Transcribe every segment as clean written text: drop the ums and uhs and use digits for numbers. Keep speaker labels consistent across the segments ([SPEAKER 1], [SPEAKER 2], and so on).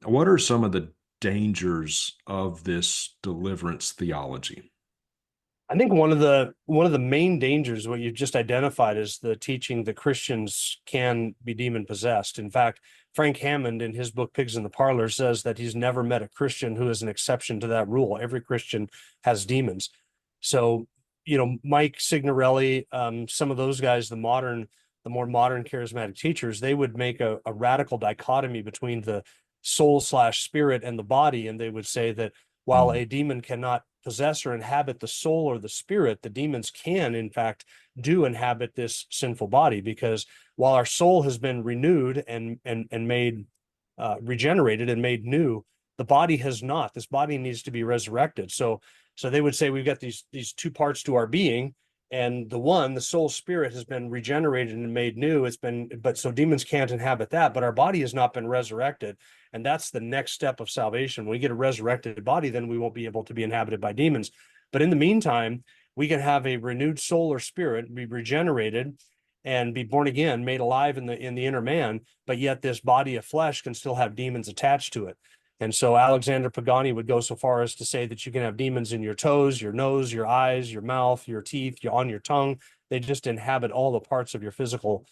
[SPEAKER 1] What are some of the dangers of this deliverance theology?
[SPEAKER 2] I think one of the main dangers, what you've just identified, is the teaching that Christians can be demon possessed. In fact, Frank Hammond, in his book Pigs in the Parlor, says that he's never met a Christian who is an exception to that rule. Every Christian has demons. So, Mike Signorelli, some of those guys, the more modern charismatic teachers, they would make a radical dichotomy between the soul/spirit and the body, and they would say that while a demon cannot possess or inhabit the soul or the spirit, the demons can, in fact, do inhabit this sinful body, because while our soul has been renewed and made regenerated and made new, the body has not. This body needs to be resurrected. So they would say we've got these two parts to our being, and the soul spirit, has been regenerated and made new. But so demons can't inhabit that, but our body has not been resurrected. And that's the next step of salvation. When we get a resurrected body, then we won't be able to be inhabited by demons. But in the meantime, we can have a renewed soul or spirit, be regenerated and be born again, made alive in the inner man, but yet this body of flesh can still have demons attached to it. And so Alexander Pagani would go so far as to say that you can have demons in your toes, your nose, your eyes, your mouth, your teeth, on your tongue. They just inhabit all the parts of your physical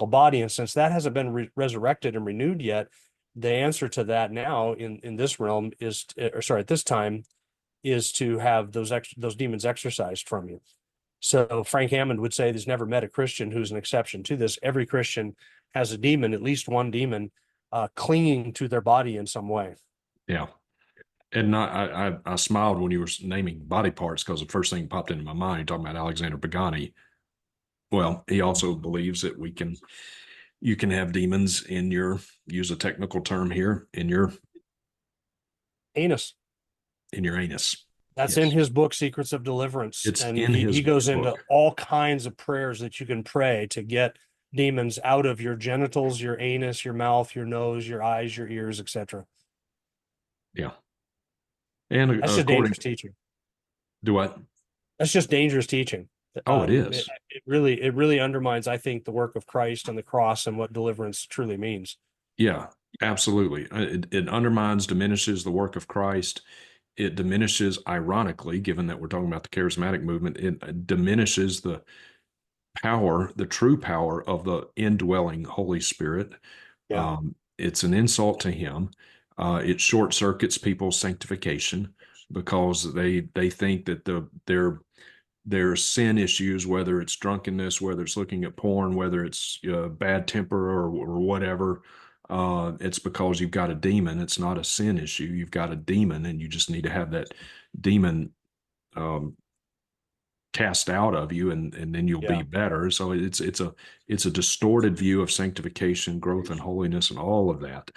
[SPEAKER 2] body. And since that hasn't been resurrected and renewed yet, the answer to that now in this realm at this time, is to have those demons exorcised from you. So Frank Hammond would say there's never met a Christian who's an exception to this. Every Christian has a demon, at least one demon, clinging to their body in some way.
[SPEAKER 1] Yeah. And I smiled when you were naming body parts, because the first thing popped into my mind, talking about Alexander Pagani. Well, he also believes that you can have demons in use a technical term here, in your
[SPEAKER 2] anus.
[SPEAKER 1] In your anus.
[SPEAKER 2] That's in his book, Secrets of Deliverance.
[SPEAKER 1] It's
[SPEAKER 2] and
[SPEAKER 1] in his
[SPEAKER 2] he goes
[SPEAKER 1] book.
[SPEAKER 2] into all kinds of prayers that you can pray to get demons out of your genitals, your anus, your mouth, your nose, your eyes, your ears, etc.
[SPEAKER 1] Yeah. And
[SPEAKER 2] that's just dangerous teaching.
[SPEAKER 1] Do what?
[SPEAKER 2] That's just dangerous teaching.
[SPEAKER 1] Oh, it is.
[SPEAKER 2] It really undermines, I think, the work of Christ on the cross and what deliverance truly means.
[SPEAKER 1] Yeah, absolutely. It undermines, diminishes the work of Christ. It diminishes, ironically, given that we're talking about the charismatic movement, it diminishes the power, the true power of the indwelling Holy Spirit.
[SPEAKER 2] Yeah.
[SPEAKER 1] It's an insult to him. It short circuits people's sanctification, because they think that their sin issues, whether it's drunkenness, whether it's looking at porn, whether it's bad temper or whatever, it's because you've got a demon. It's not a sin issue. You've got a demon, and you just need to have that demon cast out of you, and then you'll be better. So it's a distorted view of sanctification, growth, and holiness, and all of that.